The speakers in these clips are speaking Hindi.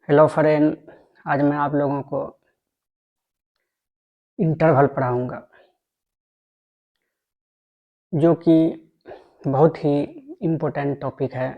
Hello friend. आज मैं आप लोगों को इंटरवल पढ़ाऊंगा, जो कि बहुत ही इम्पोर्टेंट टॉपिक है।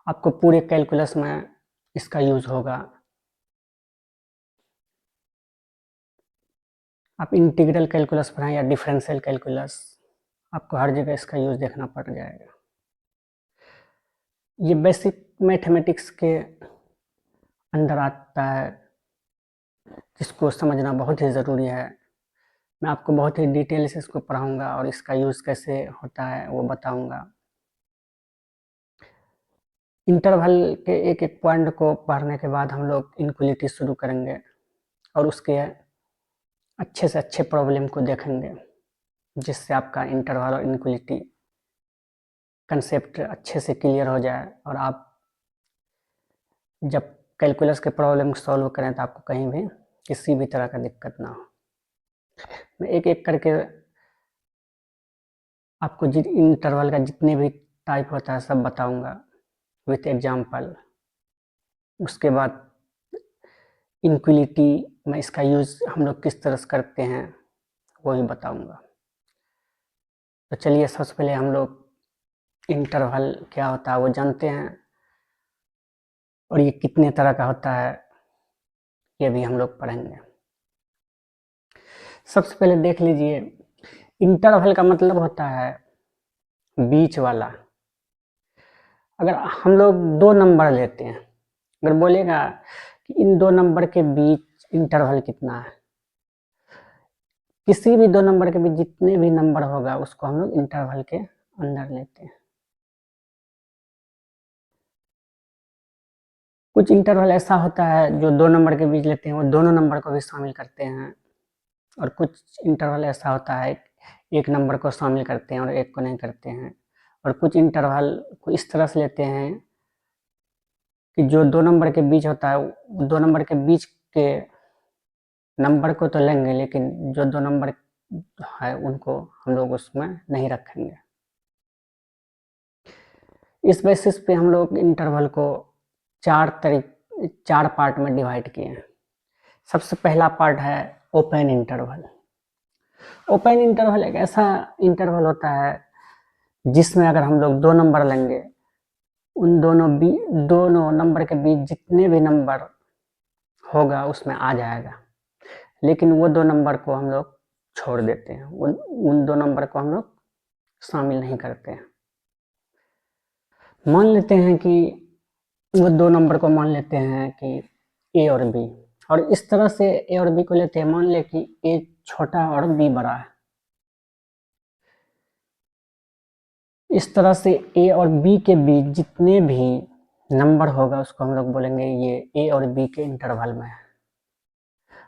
आपको पूरे कैलकुलस में इसका यूज़ होगा। आप इंटीग्रल कैलकुलस पढ़ाएं या डिफरेंशियल कैलकुलस, आपको हर जगह इसका यूज़ देखना पड़ जाएगा। ये बेसिक मैथमेटिक्स के अंदर आता है, जिसको समझना बहुत ही ज़रूरी है। मैं आपको बहुत ही डिटेल से इसको पढ़ाऊंगा और इसका यूज़ कैसे होता है वो बताऊंगा। इंटरवल के एक एक पॉइंट को पढ़ने के बाद हम लोग इनक्वलिटी शुरू करेंगे और उसके अच्छे से अच्छे प्रॉब्लम को देखेंगे, जिससे आपका इंटरवल और इनक्वलिटी कंसेप्ट अच्छे से क्लियर हो जाए और आप जब कैलकुलस के प्रॉब्लम सॉल्व करें तो आपको कहीं भी किसी भी तरह का दिक्कत ना हो। मैं एक एक करके आपको इंटरवल का जितने भी टाइप होता है सब बताऊंगा विथ एग्जाम्पल। उसके बाद इनक्वलिटी में इसका यूज़ हम लोग किस तरह से करते हैं वो ही बताऊंगा। तो चलिए सबसे पहले हम लोग इंटरवल क्या होता है वो जानते हैं, और ये कितने तरह का होता है ये भी हम लोग पढ़ेंगे। सबसे पहले देख लीजिए, इंटरवल का मतलब होता है बीच वाला। अगर हम लोग दो नंबर लेते हैं, अगर बोलेगा कि इन दो नंबर के बीच इंटरवल कितना है, किसी भी दो नंबर के बीच जितने भी नंबर होगा उसको हम लोग इंटरवल के अंदर लेते हैं। कुछ इंटरवल ऐसा होता है जो दो नंबर के बीच लेते हैं, वो दोनों नंबर को भी शामिल करते हैं। और कुछ इंटरवल ऐसा होता है एक नंबर को शामिल करते हैं और एक को नहीं करते हैं। और कुछ इंटरवल को इस तरह से लेते हैं कि जो दो नंबर के बीच होता है, दो नंबर के बीच के नंबर को तो लेंगे, लेकिन जो दो नंबर है उनको हम लोग उसमें नहीं रखेंगे। इस बेसिस पे हम लोग इंटरवल को चार पार्ट में डिवाइड किए हैं। सबसे पहला पार्ट है ओपन इंटरवल। ओपन इंटरवल एक ऐसा इंटरवल होता है जिसमें अगर हम लोग दो नंबर लेंगे, उन दोनों नंबर के बीच जितने भी नंबर होगा उसमें आ जाएगा, लेकिन वो दो नंबर को हम लोग छोड़ देते हैं, उन दो नंबर को हम लोग शामिल नहीं करते हैं। मान लेते हैं कि वो दो नंबर को मान लेते हैं कि ए और बी, और इस तरह से ए और बी को लेते हैं। मान ले कि ए छोटा और बी बड़ा है। इस तरह से ए और बी के बीच जितने भी नंबर होगा उसको हम लोग बोलेंगे ये ए और बी के इंटरवल में है।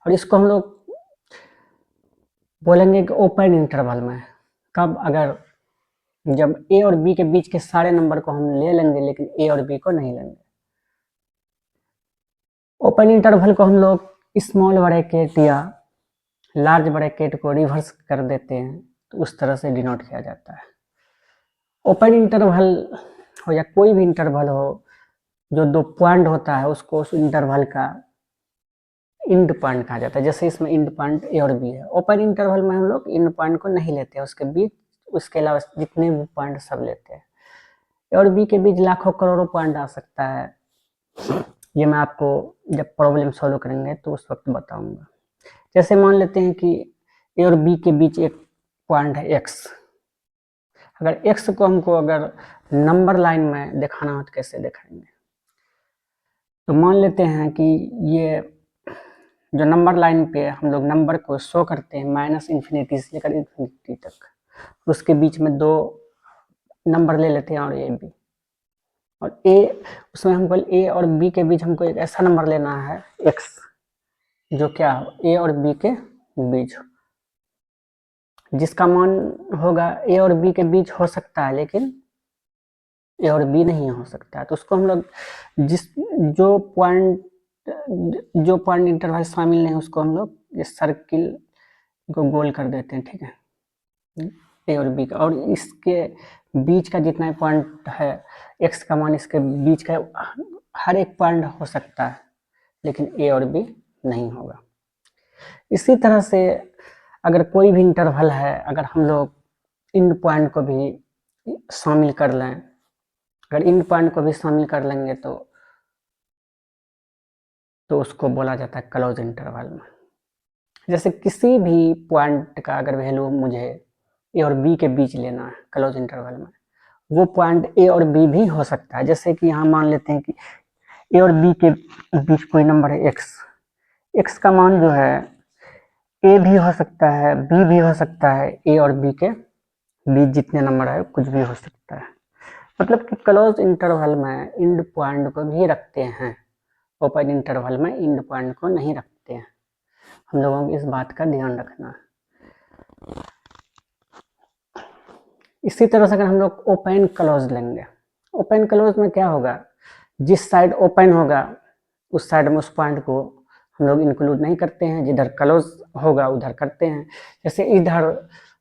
और इसको हम लोग बोलेंगे कि ओपन इंटरवल में। कब? अगर जब ए और बी के बीच के सारे नंबर को हम ले लेंगे लेकिन ए और बी को नहीं लेंगे। ओपन इंटरवल को हम लोग स्मॉल ब्रैकेट या लार्ज ब्रैकेट को रिवर्स कर देते हैं, तो उस तरह से डिनोट किया जाता है। ओपन इंटरवल हो या कोई भी इंटरवल हो, जो दो पॉइंट होता है उसको उस इंटरवल का इंड पॉइंट कहा जाता है। जैसे इसमें इंड पॉइंट ए और बी है, ओपन इंटरवल में हम लोग इंड पॉइंट को नहीं लेते हैं उसके बीच, उसके अलावा जितने भी पॉइंट सब लेते हैं। ए और बी के बीच लाखों करोड़ों पॉइंट आ सकता है। ये मैं आपको जब प्रॉब्लम सॉल्व करेंगे तो उस वक्त बताऊंगा। जैसे मान लेते हैं कि ए और बी के बीच एक पॉइंट है एक्स। अगर एक्स को हमको अगर नंबर लाइन में दिखाना हो तो कैसे दिखाएंगे? तो मान लेते हैं कि ये जो नंबर लाइन पे हम लोग नंबर को शो करते हैं माइनस इन्फिनिटी से लेकर इन्फिनिटी तक, उसके बीच में दो नंबर ले लेते हैं और ए बी, और ए उसमें हमको ए और बी के बीच हमको एक ऐसा नंबर लेना है एक्स जो क्या हो ए और बी के बीच हो, जिसका मान होगा ए और बी के बीच हो सकता है लेकिन ए और बी नहीं हो सकता है। तो उसको हम लोग जो पॉइंट इंटरवल शामिल नहीं उसको हम लोग इस सर्किल को गोल कर देते हैं, ठीक है, ए और बी का। और इसके बीच का जितना पॉइंट है एक्स का मान इसके बीच का हर एक पॉइंट हो सकता है, लेकिन ए और बी नहीं होगा। इसी तरह से अगर कोई भी इंटरवल है, अगर हम लोग इन पॉइंट को भी शामिल कर लें, अगर इन पॉइंट को भी शामिल कर लेंगे तो उसको बोला जाता है क्लोज इंटरवल में। जैसे किसी भी पॉइंट का अगर वैल्यू मुझे ए और बी के बीच लेना है क्लोज इंटरवल में, वो पॉइंट ए और बी भी हो सकता है। जैसे कि यहाँ मान लेते हैं कि ए और बी के बीच कोई नंबर है एक्स, एक्स का मान जो है ए भी हो सकता है, बी भी हो सकता है, ए और बी के बीच जितने नंबर है कुछ भी हो सकता है। मतलब कि क्लोज इंटरवल में इंड पॉइंट को भी रखते हैं, ओपन इंटरवल में इंड पॉइंट को नहीं रखते हैं। हम लोगों को इस बात का ध्यान रखना है। इसी तरह से अगर हम लोग ओपन क्लोज लेंगे, ओपन क्लोज में क्या होगा, जिस साइड ओपन होगा उस साइड में उस पॉइंट को हम लोग इंक्लूड नहीं करते हैं, जिधर क्लोज होगा उधर करते हैं। जैसे इधर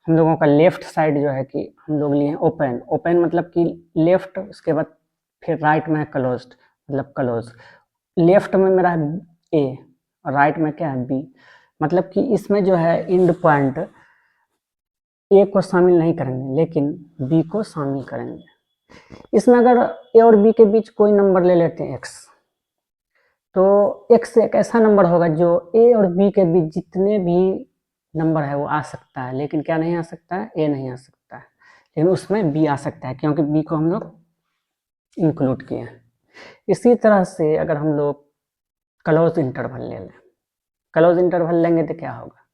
हम लोगों का लेफ्ट साइड जो है कि हम लोग लिए ओपन, ओपन मतलब कि लेफ्ट, उसके बाद फिर राइट में क्लोज्ड मतलब क्लोज। लेफ्ट में मेरा ए और राइट में क्या है बी, मतलब कि इसमें जो है इंड पॉइंट ए को शामिल नहीं करेंगे लेकिन बी को शामिल करेंगे। इसमें अगर ए और बी के बीच कोई नंबर ले लेते हैं एक्स, तो एक्स एक ऐसा नंबर होगा जो ए और बी के बीच जितने भी नंबर है वो आ सकता है, लेकिन क्या नहीं आ सकता है, ए नहीं आ सकता है, लेकिन उसमें बी आ सकता है क्योंकि बी को हम लोग इंक्लूड किए हैं। इसी तरह से अगर हम लोग क्लोज इंटरवल ले लें, क्लोज इंटरवल लेंगे तो क्या होगा,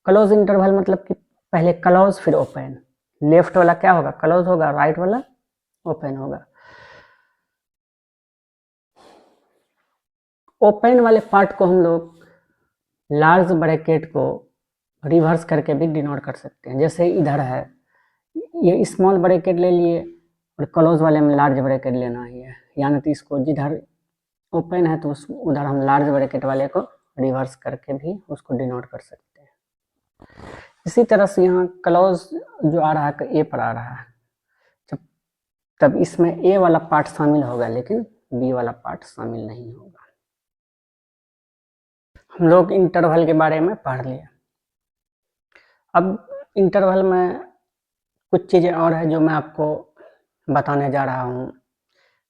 क्लोज इंटरवल मतलब कि पहले क्लोज फिर ओपन, लेफ्ट वाला क्या होगा क्लोज होगा, राइट वाला ओपन होगा। ओपन वाले पार्ट को हम लोग लार्ज ब्रैकेट को रिवर्स करके भी डिनोट कर सकते हैं। जैसे इधर है ये स्मॉल ब्रैकेट ले लिए और क्लोज वाले में लार्ज ब्रैकेट लेना ही है, यानी कि इसको जिधर ओपन है तो उधर हम लार्ज ब्रैकेट वाले को रिवर्स करके भी उसको डिनोट कर सकते हैं। इसी तरह से यहाँ क्लोज जो आ रहा है ए पर आ रहा है, जब तब इसमें ए वाला पार्ट शामिल होगा लेकिन बी वाला पार्ट शामिल नहीं होगा। हम लोग इंटरवल के बारे में पढ़ लिए। अब इंटरवल में कुछ चीज़ें और है जो मैं आपको बताने जा रहा हूँ।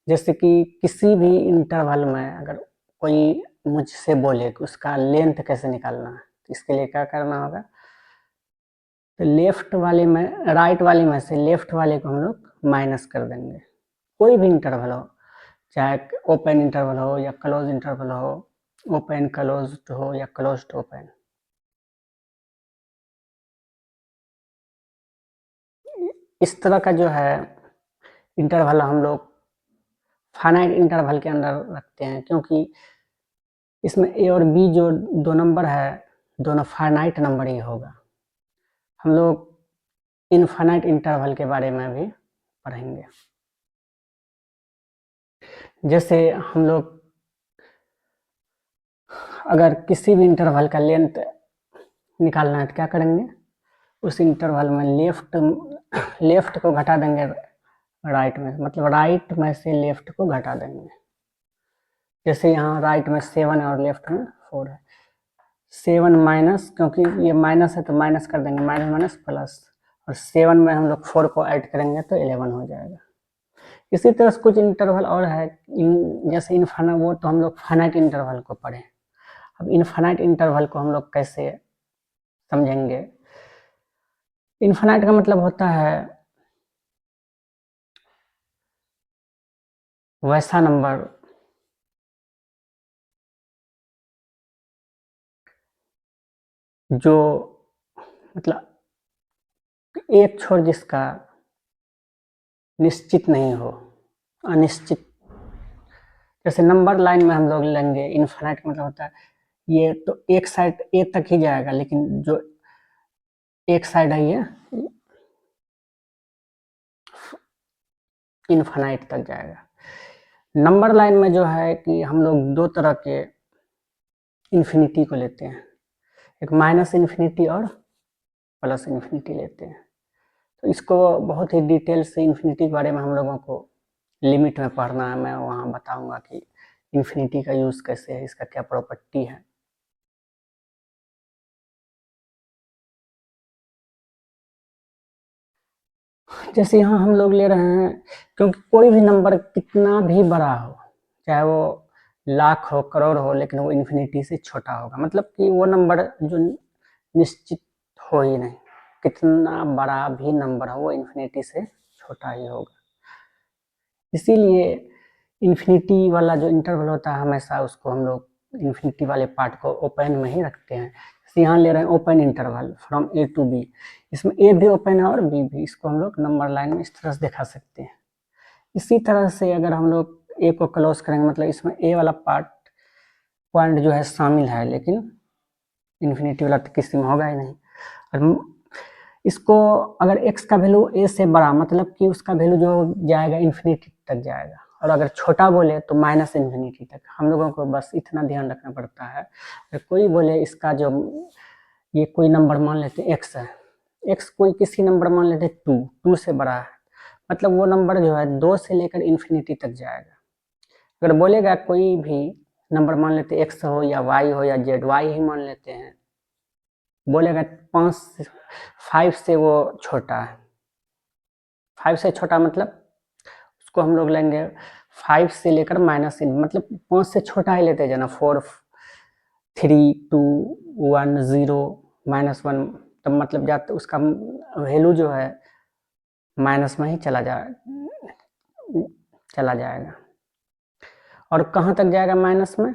जैसे कि किसी भी इंटरवल में अगर कोई मुझसे बोले कि उसका लेंथ कैसे निकालना है, तो इसके लिए क्या करना होगा, तो लेफ्ट वाले में राइट वाले में से लेफ्ट वाले को हम लोग माइनस कर देंगे। कोई भी इंटरवल हो, चाहे ओपन इंटरवल हो या क्लोज इंटरवल हो, ओपन क्लोज्ड हो या क्लोज्ड ओपन, इस तरह का जो है इंटरवल हम लोग फाइनाइट इंटरवल के अंदर रखते हैं, क्योंकि इसमें ए और बी जो दो नंबर है दोनों फाइनाइट नंबर ही होगा। हम लोग इनफाइनाइट इंटरवल के बारे में भी पढ़ेंगे। जैसे हम लोग अगर किसी भी इंटरवल का लेंथ निकालना है तो क्या करेंगे, उस इंटरवल में लेफ्ट को घटा देंगे राइट में, मतलब राइट में से लेफ्ट को घटा देंगे। जैसे यहाँ राइट में 7 है और लेफ्ट में 4 है, 7 माइनस, क्योंकि ये माइनस है तो माइनस कर देंगे, माइनस माइनस प्लस, और 7 में हम लोग 4 को ऐड करेंगे तो 11 हो जाएगा। इसी तरह से कुछ इंटरवल और है जैसे इनफाइनाइट, वो तो हम लोग फाइनाइट इंटरवल को पढ़े। अब इनफाइनाइट इंटरवल को हम लोग कैसे समझेंगे, इनफाइनाइट का मतलब होता है वैसा नंबर जो मतलब एक छोर जिसका निश्चित नहीं हो, अनिश्चित। जैसे नंबर लाइन में हम लोग लेंगे, इनफाइनाइट का मतलब होता है ये तो एक साइड ए तक ही जाएगा, लेकिन जो एक साइड है ये इनफाइनाइट तक जाएगा। नंबर लाइन में जो है कि हम लोग दो तरह के इन्फिनिटी को लेते हैं, एक माइनस इन्फिनिटी और प्लस इन्फिनिटी लेते हैं। तो इसको बहुत ही डिटेल से इन्फिनिटी के बारे में हम लोगों को लिमिट में पढ़ना है, मैं वहाँ बताऊंगा कि इन्फिनिटी का यूज़ कैसे है, इसका क्या प्रॉपर्टी है। जैसे यहाँ हम लोग ले रहे हैं, क्योंकि कोई भी नंबर कितना भी बड़ा हो, चाहे वो लाख हो करोड़ हो, लेकिन वो इन्फिनिटी से छोटा होगा, मतलब कि वो नंबर जो निश्चित हो ही नहीं, कितना बड़ा भी नंबर हो वो इन्फिनिटी से छोटा ही होगा। इसीलिए इन्फिनिटी वाला जो इंटरवल होता है हमेशा उसको हम लोग इन्फिनिटी वाले पार्ट को ओपन में ही रखते हैं। जैसे यहाँ ले रहे हैं open interval from A to B, इसमें ए भी ओपन है और बी भी, इसको हम लोग नंबर लाइन में इस तरह से दिखा सकते हैं। इसी तरह से अगर हम लोग ए को क्लोज करेंगे, मतलब इसमें ए वाला पार्ट पॉइंट जो है शामिल है, लेकिन इन्फिनिटी वाला तो किसी में होगा ही नहीं। और इसको अगर x का वैल्यू a से बड़ा, मतलब कि उसका वैल्यू जो जाएगा इन्फिनिटी तक जाएगा, और अगर छोटा बोले तो माइनस इन्फिनिटी तक। हम लोगों को बस इतना ध्यान रखना पड़ता है। अगर कोई बोले इसका जो ये कोई नंबर मान लेते x है, x कोई किसी नंबर मान लेते 2 से बड़ा है, मतलब वो नंबर जो है 2 से लेकर इन्फिनिटी तक जाएगा। अगर बोलेगा कोई भी नंबर मान लेते x हो या y हो या z, y ही मान लेते हैं, बोलेगा 5 से वो छोटा है, 5 से छोटा मतलब उसको हम लोग लेंगे 5 से लेकर माइनस इन, मतलब 5 से छोटा ही लेते जाना, 4 3 2 1 0 -1, तब मतलब जाते उसका वैल्यू जो है माइनस में ही चला जाएगा। और कहाँ तक जाएगा माइनस में?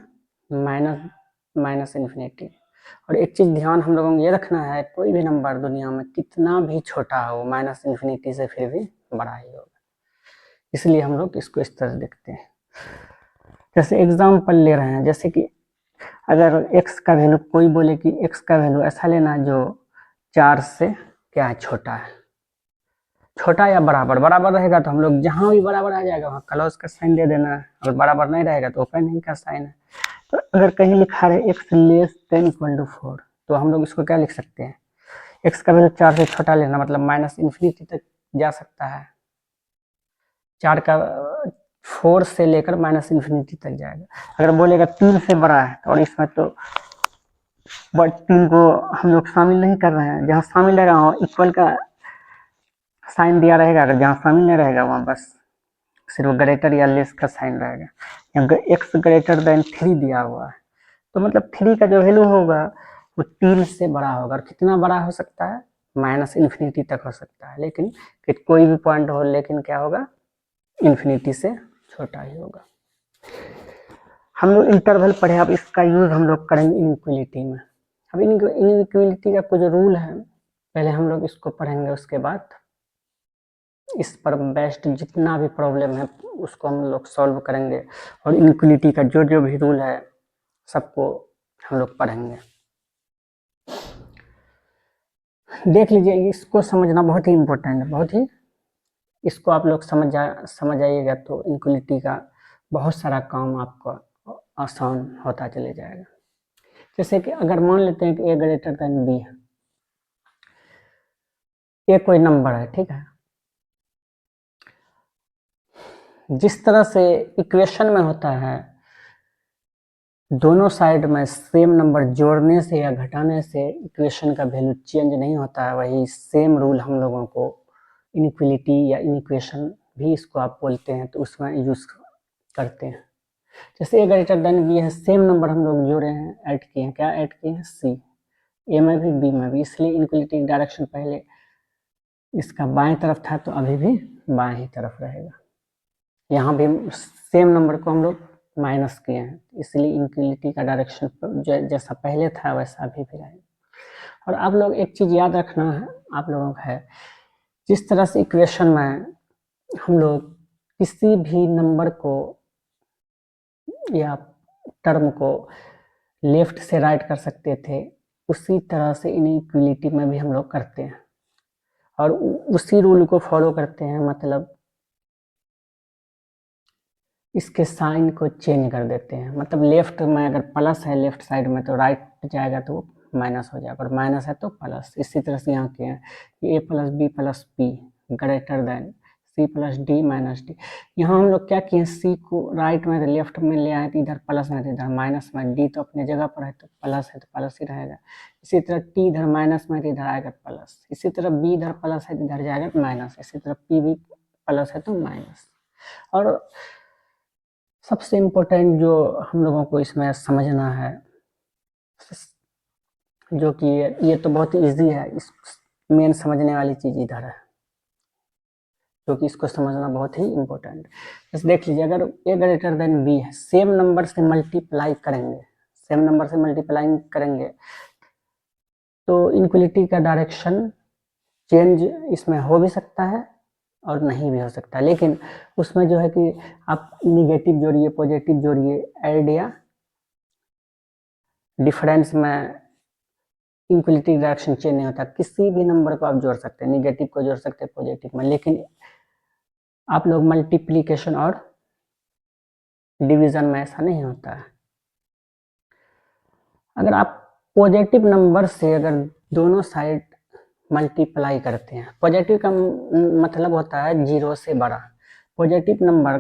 Minus infinity. और एक चीज़ ध्यान हम लोगों को ये रखना है, कोई भी नंबर दुनिया में कितना भी छोटा हो माइनस इन्फिनिटी से फिर भी बड़ा ही होगा, इसलिए हम लोग इसको इस तरह देखते हैं। जैसे एग्जाम्पल ले रहे हैं, जैसे कि अगर x का वैल्यू, कोई बोले कि x का वैल्यू ऐसा लेना जो 4 से क्या है, छोटा है, छोटा या बराबर। बराबर रहेगा तो हम लोग जहाँ भी बराबर आ जाएगा वहाँ क्लोज का साइन दे देना है, और बराबर नहीं रहेगा तो ओपन नहीं का साइन है। तो अगर कहीं लिखा रहे x less than equal to 4, तो हम लोग इसको क्या लिख सकते हैं, x का वैल्यू 4 से छोटा लेना, मतलब माइनस इन्फिनिटी तक जा सकता है। 4 का 4 से लेकर माइनस इन्फिनिटी तक जाएगा। अगर बोलेगा 3 से बड़ा है, और इसमें तो बट 3 को हम लोग शामिल नहीं कर रहे हैं, जहाँ शामिल रहेगा वहाँ इक्वल का साइन दिया रहेगा, अगर जहाँ शामिल नहीं रहेगा वहाँ बस सिर्फ ग्रेटर या लेस का साइन रहेगा। यहाँ x ग्रेटर देन 3 दिया हुआ है, तो मतलब 3 का जो वैल्यू होगा वो 3 से बड़ा होगा। और कितना बड़ा हो सकता है? माइनस इन्फिनिटी तक हो सकता है, लेकिन कोई भी पॉइंट हो, लेकिन क्या होगा, इन्फिनिटी से छोटा ही होगा। हम लोग इंटरवल पढ़े, अब इसका यूज हम लोग करेंगे इनइक्वलिटी में। अब इनइक्वलिटी का कुछ रूल है, पहले हम लोग इसको पढ़ेंगे, उसके बाद इस पर बेस्ड जितना भी प्रॉब्लम है उसको हम लोग सॉल्व करेंगे, और इनइक्वलिटी का जो जो भी रूल है सबको हम लोग पढ़ेंगे। देख लीजिए, इसको समझना बहुत ही इम्पोर्टेंट है, बहुत ही, इसको आप लोग समझ आइएगा तो इनइक्वलिटी का बहुत सारा काम आपको आसान होता चले जाएगा। जैसे कि अगर मान लेते हैं कि ए ग्रेटर देन बी है, ए कोई नंबर है, ठीक है। जिस तरह से इक्वेशन में होता है, दोनों साइड में सेम नंबर जोड़ने से या घटाने से इक्वेशन का वैल्यू चेंज नहीं होता है, वही सेम रूल हम लोगों को इनइक्वलिटी या इनइक्वेशन भी इसको आप बोलते हैं, तो उसमें यूज करते हैं। जैसे ए ग्रेटर देन बी है, सेम नंबर हम लोग जोड़े हैं, ऐड किए हैं, क्या ऐड किए हैं, सी, ए में भी बी में भी, इसलिए इनइक्वलिटी डायरेक्शन पहले इसका बाएं तरफ था तो अभी भी बाएं ही तरफ रहेगा। यहाँ भी सेम नंबर को हम लोग माइनस किए हैं, इसलिए इनइक्वलिटी का डायरेक्शन जैसा पहले था वैसा अभी भी रहेगा। और आप लोग एक चीज याद रखना है आप लोगों का है, जिस तरह से इक्वेशन में हम लोग किसी भी नंबर को या टर्म को लेफ्ट से राइट कर सकते थे, उसी तरह से इनइक्वलिटी में भी हम लोग करते हैं, और उसी रूल को फॉलो करते हैं, मतलब इसके साइन को चेंज कर देते हैं। मतलब लेफ्ट में अगर प्लस है लेफ्ट साइड में, तो राइट जाएगा तो माइनस हो जाएगा, और माइनस है तो प्लस। इसी तरह से यहाँ किए हैं कि A plus B greater than C plus D minus D. यहाँ हम लोग क्या किए, सी को राइट में लेफ्ट में ले आए तो इधर प्लस में, इधर माइनस में, डी तो अपनी जगह पर है तो प्लस ही रहेगा। इसी तरह टी इधर माइनस में तो इधर आएगा प्लस, इसी तरह बी इधर प्लस है तो इधर जाएगा माइनस, इसी तरह पी भी प्लस है तो माइनस। और सबसे इम्पोर्टेंट जो हम लोगों को इसमें समझना है, जो कि ये तो बहुत ईजी है, इस मेन समझने वाली चीज़ इधर है, जो कि इसको समझना बहुत ही इम्पोर्टेंट। जैसे देख लीजिए, अगर ए ग्रेटर देन बी है, सेम नंबर से मल्टीप्लाई करेंगे तो इनक्वलिटी का डायरेक्शन चेंज इसमें हो भी सकता है और नहीं भी हो सकता, लेकिन उसमें जो है कि आप निगेटिव जोड़िए, पॉजिटिव जोड़िए, ऐड या डिफरेंस में इनक्वलिटी डायरेक्शन चेंज नहीं होता। किसी भी नंबर को आप जोड़ सकते हैं, निगेटिव को जोड़ सकते हैं पॉजिटिव में, लेकिन आप लोग मल्टीप्लिकेशन और डिवीजन में ऐसा नहीं होता है। अगर आप पॉजिटिव नंबर से अगर दोनों साइड मल्टीप्लाई करते हैं, पॉजिटिव का मतलब होता है जीरो से बड़ा, पॉजिटिव नंबर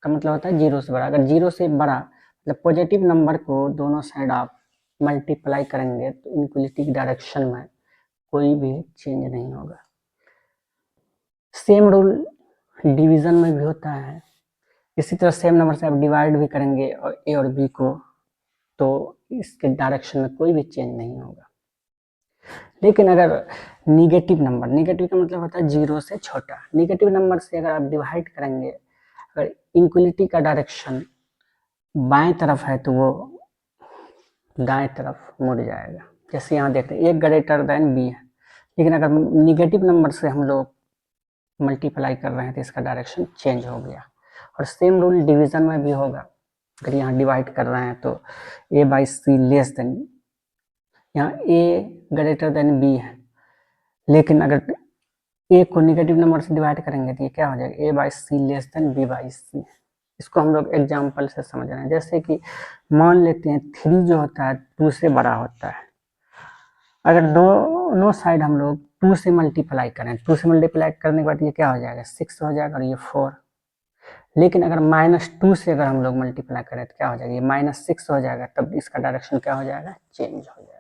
का मतलब होता है जीरो से बड़ा। अगर जीरो से बड़ा मतलब पॉजिटिव नंबर को दोनों साइड आप मल्टीप्लाई करेंगे तो इनक्वलिटी की डायरेक्शन में कोई भी चेंज नहीं होगा। सेम रूल डिवीजन में भी होता है। इसी तरह सेम नंबर से आप डिवाइड भी करेंगे और ए और बी को, तो इसके डायरेक्शन में कोई भी चेंज नहीं होगा। लेकिन अगर निगेटिव नंबर, निगेटिव का मतलब होता है जीरो से छोटा, निगेटिव नंबर से अगर आप डिवाइड करेंगे, अगर इनक्वलिटी का डायरेक्शन बाएं तरफ है तो वो दाएं तरफ मुड़ जाएगा। जैसे यहाँ देखते हैं ए ग्रेटर देन बी है, लेकिन अगर निगेटिव नंबर से हम लोग मल्टीप्लाई कर रहे हैं तो इसका डायरेक्शन चेंज हो गया। और सेम रूल डिवीजन में भी होगा। अगर यहाँ डिवाइड कर रहे हैं तो ए बाई सी लेस देन, यहाँ ए ग्रेटर देन बी है, लेकिन अगर ए को निगेटिव नंबर से डिवाइड करेंगे तो ये क्या हो जाएगा, A by C less than B by C. इसको हम लोग एग्जाम्पल से समझ रहे हैं। जैसे कि मान लेते हैं 3 जो होता है 2 से बड़ा होता है। अगर दोनों साइड हम लोग 2 से मल्टीप्लाई करें, 2 से मल्टीप्लाई करने के बाद ये क्या हो जाएगा, 6 हो जाएगा और ये 4। लेकिन अगर -2 से अगर हम लोग मल्टीप्लाई करें तो क्या हो जाएगा, ये -6 हो जाएगा, तब इसका डायरेक्शन क्या हो जाएगा, चेंज हो जाएगा।